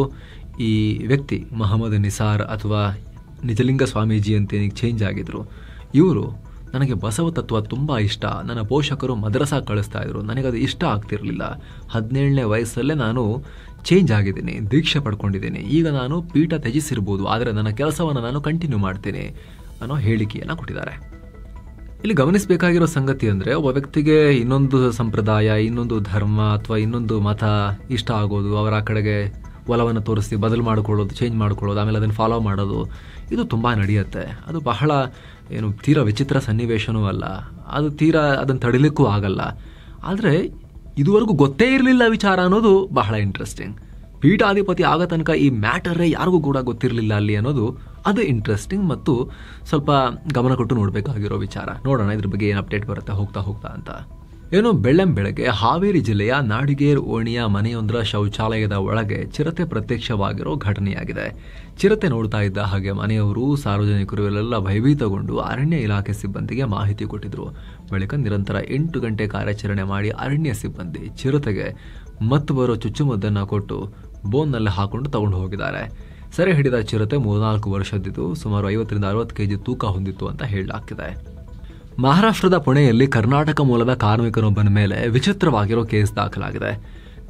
ಈ ವ್ಯಕ್ತಿ ಮಹಮ್ಮದ್ ನಿಸಾರ್ ಅಥವಾ ನಿಜಲಿಂಗ ಸ್ವಾಮೀಜಿ ಅಂತ ಚೇಂಜ್ ಆಗಿದ್ರು. ಇವರು ನನಗೆ ಬಸವ ತತ್ವ ತುಂಬ ಇಷ್ಟ, ನನ್ನ ಪೋಷಕರು ಮದ್ರಸಾ ಕಳಿಸ್ತಾ ಇದ್ರು, ನನಗದು ಇಷ್ಟ ಆಗ್ತಿರ್ಲಿಲ್ಲ. 17ನೇ ವಯಸ್ಸಲ್ಲೇ ನಾನು ಚೇಂಜ್ ಆಗಿದ್ದೀನಿ, ದೀಕ್ಷೆ ಪಡ್ಕೊಂಡಿದ್ದೀನಿ. ಈಗ ನಾನು ಪೀಠ ತ್ಯಜಿಸಿರ್ಬೋದು, ಆದರೆ ನನ್ನ ಕೆಲಸವನ್ನು ನಾನು ಕಂಟಿನ್ಯೂ ಮಾಡ್ತೀನಿ ಅನ್ನೋ ಹೇಳಿಕೆಯನ್ನು ಕೊಟ್ಟಿದ್ದಾರೆ. ಇಲ್ಲಿ ಗಮನಿಸಬೇಕಾಗಿರೋ ಸಂಗತಿ ಅಂದರೆ, ಒಬ್ಬ ವ್ಯಕ್ತಿಗೆ ಇನ್ನೊಂದು ಸಂಪ್ರದಾಯ, ಇನ್ನೊಂದು ಧರ್ಮ ಅಥವಾ ಇನ್ನೊಂದು ಮತ ಇಷ್ಟ ಆಗೋದು, ಅವರ ಕಡೆಗೆ ಒಲವನ್ನು ತೋರಿಸಿ ಬದಲು ಮಾಡ್ಕೊಳ್ಳೋದು, ಚೇಂಜ್ ಮಾಡ್ಕೊಳ್ಳೋದು, ಆಮೇಲೆ ಅದನ್ನು ಫಾಲೋ ಮಾಡೋದು, ಇದು ತುಂಬ ನಡೆಯುತ್ತೆ. ಅದು ಬಹಳ ತೀರಾ ವಿಚಿತ್ರ ಸನ್ನಿವೇಶನೂ ಅಲ್ಲ, ಅದು ತೀರಾ ಅದನ್ನು ತಡಿಲಿಕ್ಕೂ ಆಗಲ್ಲ. ಆದರೆ ಇದುವರೆಗೂ ಗೊತ್ತೇ ಇರಲಿಲ್ಲ ವಿಚಾರ ಅನ್ನೋದು ಬಹಳ ಇಂಟ್ರೆಸ್ಟಿಂಗ್. ಪೀಠಾಧಿಪತಿ ಆಗೋ ತನಕ ಈ ಮ್ಯಾಟರೇ ಯಾರಿಗೂ ಕೂಡ ಗೊತ್ತಿರಲಿಲ್ಲ ಅಲ್ಲಿ ಅನ್ನೋದು ಅದು ಇಂಟ್ರೆಸ್ಟಿಂಗ್ ಮತ್ತು ಸ್ವಲ್ಪ ಗಮನ ಕೊಟ್ಟು ನೋಡಬೇಕಾಗಿರೋ ವಿಚಾರ. ನೋಡೋಣ ಇದ್ರ ಬಗ್ಗೆ ಏನು ಅಪ್ಡೇಟ್ ಬರುತ್ತೆ ಹೋಗ್ತಾ ಅಂತ. ಬೆಳಗ್ಗೆ ಹಾವೇರಿ ಜಿಲ್ಲೆಯ ನಾಡಿಗೇರ್ ಓಣಿಯ ಮನೆಯೊಂದರ ಶೌಚಾಲಯದ ಒಳಗೆ ಚಿರತೆ ಪ್ರತ್ಯಕ್ಷವಾಗಿರೋ ಘಟನೆಯಾಗಿದೆ. ಚಿರತೆ ನೋಡ್ತಾ ಇದ್ದ ಹಾಗೆ ಮನೆಯವರು, ಸಾರ್ವಜನಿಕರು ಎಲ್ಲ ಭಯಭೀತಗೊಂಡು ಅರಣ್ಯ ಇಲಾಖೆ ಸಿಬ್ಬಂದಿಗೆ ಮಾಹಿತಿ ಕೊಟ್ಟಿದ್ರು. ಬಳಿಕ ನಿರಂತರ 8 ಗಂಟೆ ಕಾರ್ಯಾಚರಣೆ ಮಾಡಿ ಅರಣ್ಯ ಸಿಬ್ಬಂದಿ ಚಿರತೆಗೆ ಮತ್ತು ಬರೋ ಚುಚ್ಚುಮದ್ದನ್ನು ಕೊಟ್ಟು ಬೋನ್ನಲ್ಲಿ ಹಾಕೊಂಡು ತಗೊಂಡು ಹೋಗಿದ್ದಾರೆ. ಸೆರೆ ಹಿಡಿದ ಚಿರತೆ 3-4 ವರ್ಷದಿದ್ದು ಸುಮಾರು 50-60 ಕೆಜಿ ತೂಕ ಹೊಂದಿತ್ತು ಅಂತ ಹೇಳಲಾಗ್ತಿದೆ. ಮಹಾರಾಷ್ಟ್ರದ ಪುಣೆಯಲ್ಲಿ ಕರ್ನಾಟಕ ಮೂಲದ ಕಾರ್ಮಿಕನೊಬ್ಬನ ಮೇಲೆ ವಿಚಿತ್ರವಾಗಿರೋ ಕೇಸ್ ದಾಖಲಾಗಿದೆ.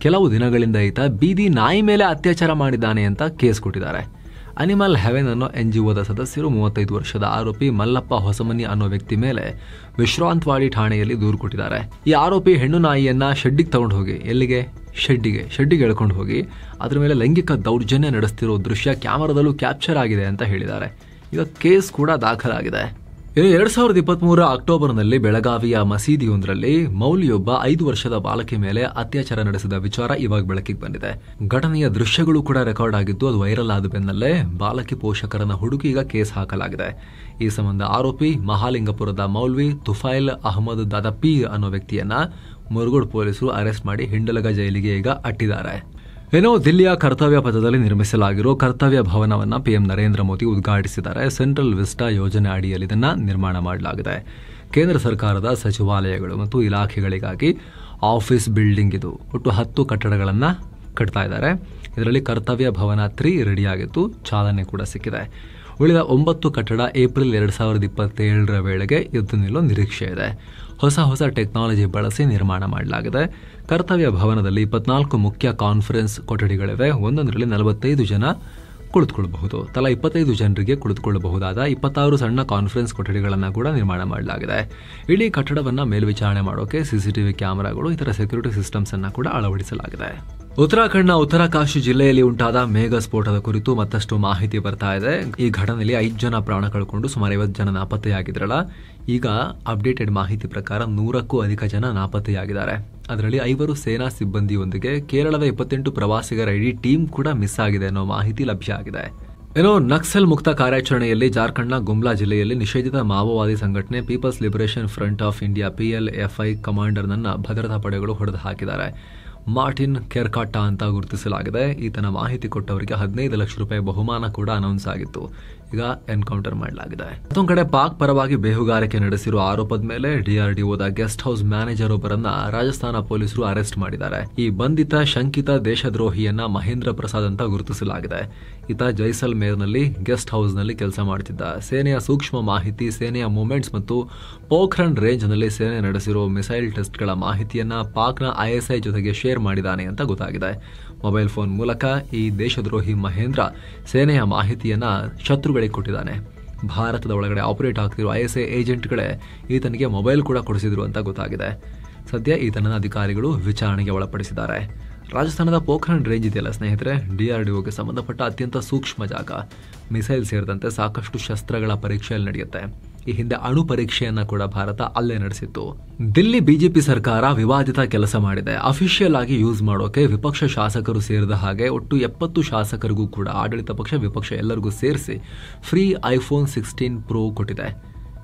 ಕೆಲವು ದಿನಗಳಿಂದ ಈತ ಬೀದಿ ನಾಯಿ ಮೇಲೆ ಅತ್ಯಾಚಾರ ಮಾಡಿದ್ದಾನೆ ಅಂತ ಕೇಸ್ ಕೊಟ್ಟಿದ್ದಾರೆ. ಅನಿಮಲ್ ಹೆವೆನ್ ಅನ್ನೋ NGOದ ಸದಸ್ಯರು 35 ವರ್ಷದ ಆರೋಪಿ ಮಲ್ಲಪ್ಪ ಹೊಸಮನಿ ಅನ್ನೋ ವ್ಯಕ್ತಿ ಮೇಲೆ ವಿಶ್ರಾಂತವಾಡಿ ಠಾಣೆಯಲ್ಲಿ ದೂರು ಕೊಟ್ಟಿದ್ದಾರೆ. ಈ ಆರೋಪಿ ಹೆಣ್ಣು ನಾಯಿಯನ್ನ ಶೆಡ್ಡಿಗೆ ತಗೊಂಡು ಹೋಗಿ, ಎಲ್ಲಿಗೆ ಶೆಡ್ಡಿಗೆ ಎಳ್ಕೊಂಡು ಹೋಗಿ ಅದ್ರ ಮೇಲೆ ಲೈಂಗಿಕ ದೌರ್ಜನ್ಯ ನಡೆಸ್ತಿರೋ ದೃಶ್ಯ ಕ್ಯಾಮರಾದಲ್ಲೂ ಕ್ಯಾಪ್ಚರ್ ಆಗಿದೆ ಅಂತ ಹೇಳಿದ್ದಾರೆ. ಈಗ ಕೇಸ್ ಕೂಡ ದಾಖಲಾಗಿದೆ. 2023 ಅಕ್ಟೋಬರ್ನಲ್ಲಿ ಬೆಳಗಾವಿಯ ಮಸೀದಿಯೊಂದರಲ್ಲಿ ಮೌಲ್ಯೊಬ್ಬ 5 ವರ್ಷದ ಬಾಲಕಿ ಮೇಲೆ ಅತ್ಯಾಚಾರ ನಡೆಸಿದ ವಿಚಾರ ಇವಾಗ ಬೆಳಕಿಗೆ ಬಂದಿದೆ. ಘಟನೆಯ ದೃಶ್ಯಗಳು ಕೂಡ ರೆಕಾರ್ಡ್ ಆಗಿದ್ದು ಅದು ವೈರಲ್ ಆದ ಬೆನ್ನಲ್ಲೇ ಬಾಲಕಿ ಪೋಷಕರನ್ನ ಹುಡುಕಿ ಈಗ ಕೇಸ್ ಹಾಕಲಾಗಿದೆ. ಈ ಸಂಬಂಧ ಆರೋಪಿ ಮಹಾಲಿಂಗಪುರದ ಮೌಲ್ವಿ ತುಫೈಲ್ ಅಹಮದ್ ದಾದಪೀರ್ ಅನ್ನೋ ವ್ಯಕ್ತಿಯನ್ನ ಮುರುಗೋಡ್ ಪೊಲೀಸರು ಅರೆಸ್ಟ್ ಮಾಡಿ ಹಿಂಡಲಗ ಜೈಲಿಗೆ ಈಗ ಅಟ್ಟಿದ್ದಾರೆ. ದಿಲ್ಲಿಯ ಕರ್ತವ್ಯ ಪಥದಲ್ಲಿ ನಿರ್ಮಿಸಲಾಗಿರೋ ಕರ್ತವ್ಯ ಭವನವನ್ನ PM ನರೇಂದ್ರ ಮೋದಿ ಉದ್ಘಾಟಿಸಿದ್ದಾರೆ. ಸೆಂಟ್ರಲ್ ವಿಸ್ಟಾ ಯೋಜನೆ ಅಡಿಯಲ್ಲಿ ಇದನ್ನ ನಿರ್ಮಾಣ ಮಾಡಲಾಗಿದೆ. ಕೇಂದ್ರ ಸರ್ಕಾರದ ಸಚಿವಾಲಯಗಳು ಮತ್ತು ಇಲಾಖೆಗಳಿಗಾಗಿ ಆಫೀಸ್ ಬಿಲ್ಡಿಂಗ್ ಇದು. ಒಟ್ಟು 10 ಕಟ್ಟಡಗಳನ್ನ ಕಟ್ತಾ ಇದ್ದಾರೆ. ಇದರಲ್ಲಿ ಕರ್ತವ್ಯ ಭವನ 3 ರೆಡಿಯಾಗಿದ್ದು ಚಾಲನೆ ಕೂಡ ಸಿಕ್ಕಿದೆ. ಉಳಿದ 9 ಕಟ್ಟಡ ಏಪ್ರಿಲ್ 2027 ವೇಳೆಗೆ ಎದ್ದು ನಿಲ್ಲೋ ನಿರೀಕ್ಷೆ ಇದೆ. ಹೊಸ ಟೆಕ್ನಾಲಜಿ ಬಳಸಿ ನಿರ್ಮಾಣ ಮಾಡಲಾಗಿದೆ. ಕರ್ತವ್ಯ ಭವನದಲ್ಲಿ 24 ಮುಖ್ಯ ಕಾನ್ಫರೆನ್ಸ್ ಕೊಠಡಿಗಳಿವೆ. ಒಂದೊಂದರಲ್ಲಿ 45 ಜನ ಕುಳಿತುಕೊಳ್ಳಬಹುದು. ತಲಾ 25 ಜನರಿಗೆ ಕುಳಿತುಕೊಳ್ಳಬಹುದಾದ 26 ಸಣ್ಣ ಕಾನ್ಫರೆನ್ಸ್ ಕೊಠಡಿಗಳನ್ನು ಕೂಡ ನಿರ್ಮಾಣ ಮಾಡಲಾಗಿದೆ. ಇಡೀ ಕಟ್ಟಡವನ್ನು ಮೇಲ್ವಿಚಾರಣೆ ಮಾಡೋಕೆ CCTV ಕ್ಯಾಮೆರಾಗಳು, ಇತರ ಸೆಕ್ಯೂರಿಟಿ ಸಿಸ್ಟಮ್ಸ್ ಅನ್ನು ಕೂಡ ಅಳವಡಿಸಲಾಗಿದೆ. ಉತ್ತರಾಖಂಡ್ನ ಉತ್ತರಕಾಶಿ ಜಿಲ್ಲೆಯಲ್ಲಿ ಉಂಟಾದ ಮೇಘ ಸ್ಫೋಟದ ಕುರಿತು ಮತ್ತಷ್ಟು ಮಾಹಿತಿ ಬರ್ತಾ ಇದೆ. ಈ ಘಟನೆಯಲ್ಲಿ 5 ಜನ ಪ್ರಾಣ ಕಳ್ಕೊಂಡು ಸುಮಾರು 50 ಜನ ನಾಪತ್ತೆಯಾಗಿದ್ರಲ್ಲ. ಈಗ ಅಪ್ಡೇಟೆಡ್ ಮಾಹಿತಿ ಪ್ರಕಾರ 100ಕ್ಕೂ ಅಧಿಕ ಜನ ನಾಪತ್ತೆಯಾಗಿದ್ದಾರೆ. ಅದರಲ್ಲಿ 5 ಸೇನಾ ಸಿಬ್ಬಂದಿಯೊಂದಿಗೆ ಕೇರಳದ 28 ಪ್ರವಾಸಿಗರ ಇಡೀ ಟೀಮ್ ಕೂಡ ಮಿಸ್ ಆಗಿದೆ ಅನ್ನೋ ಮಾಹಿತಿ ಲಭ್ಯ ಆಗಿದೆ. ನಕ್ಸಲ್ ಮುಕ್ತ ಕಾರ್ಯಾಚರಣೆಯಲ್ಲಿ ಜಾರ್ಖಂಡ್ನ ಗುಮ್ಲಾ ಜಿಲ್ಲೆಯಲ್ಲಿ ನಿಷೇಧಿತ ಮಾವೋವಾದಿ ಸಂಘಟನೆ people's liberation front of India PLFI ಕಮಾಂಡರ್ನನ್ನ ಭದ್ರತಾ ಪಡೆಗಳು ಹೊಡೆದು ಹಾಕಿದ್ದಾರೆ. ಮಾರ್ಟಿನ್ ಕೆರ್ಕಾಟಾ ಅಂತ ಗುರುತಿಸಲಾಗಿದೆ. ಈತನ ಮಾಹಿತಿ ಕೊಟ್ಟವರಿಗೆ 15 ಲಕ್ಷ ರೂಪಾಯಿ ಬಹುಮಾನ ಕೂಡ ಅನೌನ್ಸ್ ಆಗಿತ್ತು. ಈಗ ಎನ್ಕೌಂಟರ್ ಮಾಡಲಾಗಿದೆ. ಮತ್ತೊಂದು ಕಡೆ ಪಾಕ್ ಪರವಾಗಿ ಬೇಹುಗಾರಿಕೆ ನಡೆಸಿರುವ ಆರೋಪದ ಮೇಲೆ DRDOದ ಗೆಸ್ಟ್ ಹೌಸ್ ಮ್ಯಾನೇಜರ್ ಒಬ್ಬರನ್ನ ರಾಜಸ್ಥಾನ ಪೊಲೀಸರು ಅರೆಸ್ಟ್ ಮಾಡಿದ್ದಾರೆ. ಈ ಬಂಧಿತ ಶಂಕಿತ ದೇಶದ್ರೋಹಿಯನ್ನ ಮಹೇಂದ್ರ ಪ್ರಸಾದ್ ಅಂತ ಗುರುತಿಸಲಾಗಿದೆ. ಈತ ಜೈಸಲ್ಮೇರ್ನಲ್ಲಿ ಗೆಸ್ಟ್ ಹೌಸ್ನಲ್ಲಿ ಕೆಲಸ ಮಾಡುತ್ತಿದ್ದ. ಸೇನೆಯ ಸೂಕ್ಷ್ಮ ಮಾಹಿತಿ, ಸೇನೆಯ ಮೂವ್ಮೆಂಟ್ಸ್ ಮತ್ತು ಪೋಖ್ರಣ್ ರೇಂಜ್ನಲ್ಲಿ ಸೇನೆ ನಡೆಸಿರೋ ಮಿಸೈಲ್ ಟೆಸ್ಟ್ಗಳ ಮಾಹಿತಿಯನ್ನ ಪಾಕ್ನ ISI ಜೊತೆಗೆ ಶೇರ್ ಮಾಡಿದ್ದಾನೆ ಅಂತ ಗೊತ್ತಾಗಿದೆ. ಮೊಬೈಲ್ ಫೋನ್ ಮೂಲಕ ಈ ದೇಶದ್ರೋಹಿ ಮಹೇಂದ್ರ ಸೇನೆಯ ಮಾಹಿತಿಯನ್ನ ಶತ್ರುಗಳಿಗೆ ಕೊಟ್ಟಿದ್ದಾನೆ. ಭಾರತದ ಒಳಗಡೆ ಆಪರೇಟ್ ಆಗ್ತಿರೋ ISI ಏಜೆಂಟ್ಗಳೇ ಈತನಿಗೆ ಮೊಬೈಲ್ ಕೂಡ ಕೊಡಿಸಿದ್ರು ಅಂತ ಗೊತ್ತಾಗಿದೆ. ಸದ್ಯ ಈತನ ಅಧಿಕಾರಿಗಳು ವಿಚಾರಣೆಗೆ ಒಳಪಡಿಸಿದ್ದಾರೆ. ರಾಜಸ್ಥಾನದ ಪೋಖ್ರಣ್ ರೇಂಜ್ ಇದೆಯಲ್ಲ ಸ್ನೇಹಿತರೆ, DRDOಗೆ ಸಂಬಂಧಪಟ್ಟ ಅತ್ಯಂತ ಸೂಕ್ಷ್ಮ ಜಾಗ. ಮಿಸೈಲ್ ಸೇರಿದಂತೆ ಸಾಕಷ್ಟು ಶಸ್ತ್ರಗಳ ಪರೀಕ್ಷೆಯಲ್ಲಿ ನಡೆಯುತ್ತೆ. ಈ ಹಿಂದೆ ಅಣು ಪರೀಕ್ಷೆಯನ್ನ ಕೂಡ ಭಾರತ ಅಲ್ಲೇ ನಡೆಸಿತ್ತು. ದಿಲ್ಲಿ BJP ಸರ್ಕಾರ ವಿವಾದಿತ ಕೆಲಸ ಮಾಡಿದೆ. ಅಫಿಷಿಯಲ್ ಆಗಿ ಯೂಸ್ ಮಾಡೋಕೆ ವಿಪಕ್ಷ ಶಾಸಕರು ಸೇರಿದ ಹಾಗೆ ಒಟ್ಟು 70 ಶಾಸಕರಿಗೂ ಕೂಡ ಆಡಳಿತ ಪಕ್ಷ ವಿಪಕ್ಷ ಎಲ್ಲರಿಗೂ ಸೇರಿಸಿ ಫ್ರೀ iPhone 16 Pro ಕೊಟ್ಟಿದೆ.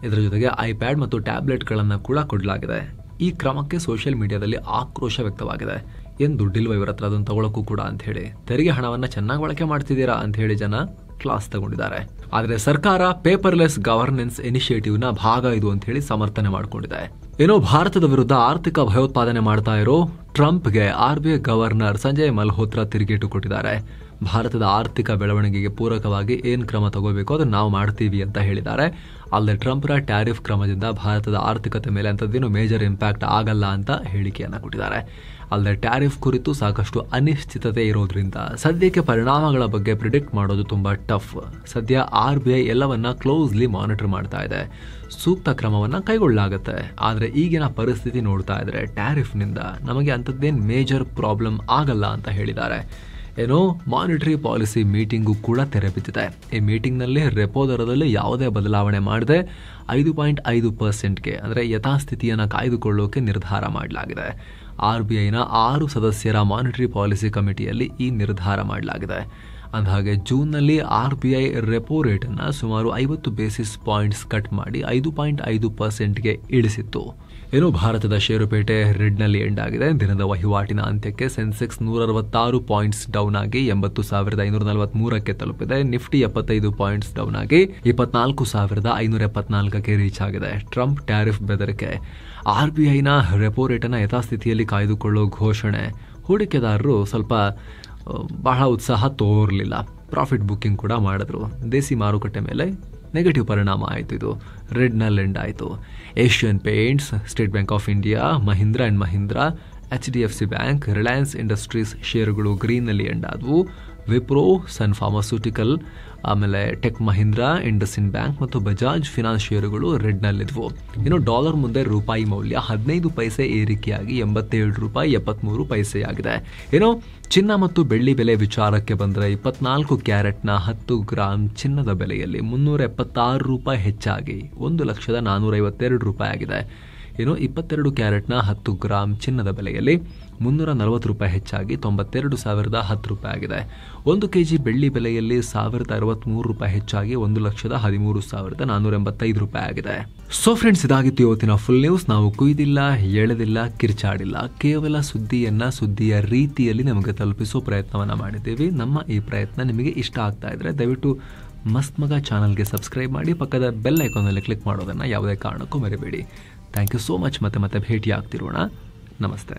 ಇದರ ಜೊತೆಗೆ iPad ಮತ್ತು ಟ್ಯಾಬ್ಲೆಟ್ಗಳನ್ನು ಕೂಡ ಕೊಡಲಾಗಿದೆ. ಈ ಕ್ರಮಕ್ಕೆ ಸೋಷಿಯಲ್ ಮೀಡಿಯಾದಲ್ಲಿ ಆಕ್ರೋಶ ವ್ಯಕ್ತವಾಗಿದೆ. ಏನು ದುಡ್ಡಿಲ್ವ ಇವರ ಹತ್ರ ಅದನ್ನು ತಗೊಳಕ್ಕೂ ಕೂಡ ಅಂತ ಹೇಳಿ ತೆರಿಗೆ ಹಣವನ್ನ ಚೆನ್ನಾಗಿ ಬಳಕೆ ಮಾಡ್ತಿದ್ದೀರಾ ಅಂತ ಹೇಳಿ ಜನ ಕ್ಲಾಸ್ ತಗೊಂಡಿದ್ದಾರೆ. ಆದ್ರೆ ಸರ್ಕಾರ ಪೇಪರ್ಲೆಸ್ ಗವರ್ನೆನ್ಸ್ ಇನಿಷಿಯೇಟಿವ್ ನ ಭಾಗ ಇದು ಅಂತ ಹೇಳಿ ಸಮರ್ಥನೆ ಮಾಡಿಕೊಂಡಿದೆ. ಏನೋ ಭಾರತದ ವಿರುದ್ಧ ಆರ್ಥಿಕ ಭಯೋತ್ಪಾದನೆ ಮಾಡ್ತಾ ಇರೋ ಟ್ರಂಪ್ಗೆ RBI ಗವರ್ನರ್ ಸಂಜಯ್ ಮಲ್ಹೋತ್ರಾ ತಿರುಗೇಟು ಕೊಟ್ಟಿದ್ದಾರೆ. ಭಾರತದ ಆರ್ಥಿಕ ಬೆಳವಣಿಗೆಗೆ ಪೂರಕವಾಗಿ ಏನ್ ಕ್ರಮ ತಗೋಬೇಕು ಅದನ್ನ ನಾವು ಮಾಡ್ತೀವಿ ಅಂತ ಹೇಳಿದ್ದಾರೆ. ಅಲ್ಲದೆ ಟ್ರಂಪ್ರ ಟ್ಯಾರಿಫ್ ಕ್ರಮದಿಂದ ಭಾರತದ ಆರ್ಥಿಕತೆ ಮೇಲೆ ಅಂತದ್ದೇನು ಮೇಜರ್ ಇಂಪ್ಯಾಕ್ಟ್ ಆಗಲ್ಲ ಅಂತ ಹೇಳಿಕೆಯನ್ನ ಕೊಟ್ಟಿದ್ದಾರೆ. ಅಲ್ಲದೆ ಟ್ಯಾರಿಫ್ ಕುರಿತು ಸಾಕಷ್ಟು ಅನಿಶ್ಚಿತತೆ ಇರೋದ್ರಿಂದ ಸದ್ಯಕ್ಕೆ ಪರಿಣಾಮಗಳ ಬಗ್ಗೆ ಪ್ರಿಡಿಕ್ಟ್ ಮಾಡೋದು ತುಂಬಾ ಟಫ್. ಸದ್ಯ RBI ಎಲ್ಲವನ್ನ ಕ್ಲೋಸ್ಲಿ ಮಾನಿಟರ್ ಮಾಡ್ತಾ ಇದೆ, ಸೂಕ್ತ ಕ್ರಮವನ್ನ ಕೈಗೊಳ್ಳಲಾಗುತ್ತೆ. ಆದ್ರೆ ಈಗಿನ ಪರಿಸ್ಥಿತಿ ನೋಡ್ತಾ ಇದ್ರೆ ಟ್ಯಾರಿಫ್ನಿಂದ ನಮಗೆ ಅಂಥದ್ದೇನು ಮೇಜರ್ ಪ್ರಾಬ್ಲಮ್ ಆಗಲ್ಲ ಅಂತ ಹೇಳಿದ್ದಾರೆ. ಏನೋ ಮಾನಿಟರಿ ಪಾಲಿಸಿ ಮೀಟಿಂಗು ಕೂಡ ತೆರೆ ಬಿದ್ದಿದೆ. ಈ ಮೀಟಿಂಗ್ನಲ್ಲಿ ರೆಪೋ ದರದಲ್ಲಿ ಯಾವುದೇ ಬದಲಾವಣೆ ಮಾಡದೆ 5.5%ಗೆ ಅಂದರೆ ಯಥಾಸ್ಥಿತಿಯನ್ನು ಕಾಯ್ದುಕೊಳ್ಳೋಕೆ ನಿರ್ಧಾರ ಮಾಡಲಾಗಿದೆ. RBIನ 6 ಸದಸ್ಯರ ಮಾನಿಟರಿ ಪಾಲಿಸಿ ಕಮಿಟಿಯಲ್ಲಿ ಈ ನಿರ್ಧಾರ ಮಾಡಲಾಗಿದೆ. ಅಂದಹಾಗೆ ಜೂನ್ನಲ್ಲಿ RBI ರೆಪೋ ರೇಟನ್ನು ಸುಮಾರು 50 ಬೇಸಿಸ್ ಪಾಯಿಂಟ್ಸ್ ಕಟ್ ಮಾಡಿ 5.5%ಗೆ ಇಳಿಸಿತ್ತು. ಏನು ಭಾರತದ ಷೇರುಪೇಟೆ ರೆಡ್ನಲ್ಲಿ ಎಂಡ್ ಆಗಿದೆ. ದಿನದ ವಹಿವಾಟಿನ ಅಂತ್ಯಕ್ಕೆ ಸೆನ್ಸೆಕ್ಸ್ 166 ಪಾಯಿಂಟ್ಸ್ ಡೌನ್ ಆಗಿ 80,543ಕ್ಕೆ ತಲುಪಿದೆ. ನಿಫ್ಟಿ 75 ಪಾಯಿಂಟ್ಸ್ ಡೌನ್ ಆಗಿ 24,574ಕ್ಕೆ ರೀಚ್ ಆಗಿದೆ. ಟ್ರಂಪ್ ಟ್ಯಾರಿಫ್ ಬೆದರಿಕೆ, RBIನ ರೆಪೋ ರೇಟನ್ನು ಯಥಾಸ್ಥಿತಿಯಲ್ಲಿ ಕಾಯ್ದುಕೊಳ್ಳೋ ಘೋಷಣೆ, ಹೂಡಿಕೆದಾರರು ಸ್ವಲ್ಪ ಬಹಳ ಉತ್ಸಾಹ ತೋರಲಿಲ್ಲ. ಪ್ರಾಫಿಟ್ ಬುಕ್ಕಿಂಗ್ ಕೂಡ ಮಾಡಿದ್ರು. ದೇಸಿ ಮಾರುಕಟ್ಟೆ ಮೇಲೆ ನೆಗೆಟಿವ್ ಪರಿಣಾಮ ಆಯಿತು. ಇದು ರೆಡ್ನಲ್ಲಿ ಎಂಡ್ ಆಯಿತು. Asian paints, state bank of India, Mahindra and Mahindra, HDFC bank, Reliance industries ಷೇರುಗಳು ಗ್ರೀನ್ನಲ್ಲಿ ಎಂಡ್ ಆದವು. ವಿಪ್ರೋ, ಸನ್ ಫಾರ್ಮಾಸ್ಯೂಟಿಕಲ್, ಆಮೇಲೆ ಟೆಕ್ ಮಹೀಂದ್ರಾ, ಇಂಡಸ್ಇಂಡ್ ಬ್ಯಾಂಕ್ ಮತ್ತು ಬಜಾಜ್ ಫಿನಾನ್ಸ್ ಷೇರುಗಳು ರೆಡ್ನಲ್ಲಿದ್ವು. ಇನ್ನು ಡಾಲರ್ ಮುಂದೆ ರೂಪಾಯಿ ಮೌಲ್ಯ 15 ಪೈಸೆ ಏರಿಕೆಯಾಗಿ 87 ರೂಪಾಯಿ 73 ಪೈಸೆಯಾಗಿದೆ. ಏನೋ ಚಿನ್ನ ಮತ್ತು ಬೆಳ್ಳಿ ಬೆಲೆ ವಿಚಾರಕ್ಕೆ ಬಂದರೆ 24 ಕ್ಯಾರೆಟ್ನ 10 ಗ್ರಾಂ ಚಿನ್ನದ ಬೆಲೆಯಲ್ಲಿ 376 ರೂಪಾಯಿ ಹೆಚ್ಚಾಗಿ 1,452 ರೂಪಾಯಿ ಆಗಿದೆ. ಏನು 22 ಕ್ಯಾರೆಟ್ನ 10 ಗ್ರಾಂ ಚಿನ್ನದ ಬೆಲೆಯಲ್ಲಿ 340 ರೂಪಾಯಿ ಹೆಚ್ಚಾಗಿ 92,010 ರೂಪಾಯಿ ಆಗಿದೆ. 1 ಕೆಜಿ ಬೆಳ್ಳಿ ಬೆಲೆಯಲ್ಲಿ 1,063 ರೂಪಾಯಿ ಹೆಚ್ಚಾಗಿ 1,13,485 ರೂಪಾಯಿ ಆಗಿದೆ. ಸೊ ಫ್ರೆಂಡ್ಸ್, ಇದಾಗಿತ್ತು ಇವತ್ತಿನ ಫುಲ್ ನ್ಯೂಸ್. ನಾವು ಕುಯ್ದಿಲ್ಲ, ಎಳೆದಿಲ್ಲ, ಕಿರ್ಚಾಡಿಲ್ಲ, ಕೇವಲ ಸುದ್ದಿಯ ರೀತಿಯಲ್ಲಿ ನಮಗೆ ತಲುಪಿಸೋ ಪ್ರಯತ್ನವನ್ನ ಮಾಡಿದ್ದೀವಿ. ನಮ್ಮ ಈ ಪ್ರಯತ್ನ ನಿಮಗೆ ಇಷ್ಟ ಆಗ್ತಾ ಇದ್ರೆ ದಯವಿಟ್ಟು ಮಸ್ತ್ ಮಗ ಚಾನಲ್ಗೆ ಸಬ್ಸ್ಕ್ರೈಬ್ ಮಾಡಿ, ಪಕ್ಕದ ಬೆಲ್ ಐಕಾನಲ್ಲಿ ಕ್ಲಿಕ್ ಮಾಡೋದನ್ನ ಯಾವುದೇ ಕಾರಣಕ್ಕೂ ಮರಿಬೇಡಿ. Thank you so much. ಮತ್ತೆ ಭೇಟಿ ಆಗ್ತಿರೋಣ. ನಮಸ್ತೆ.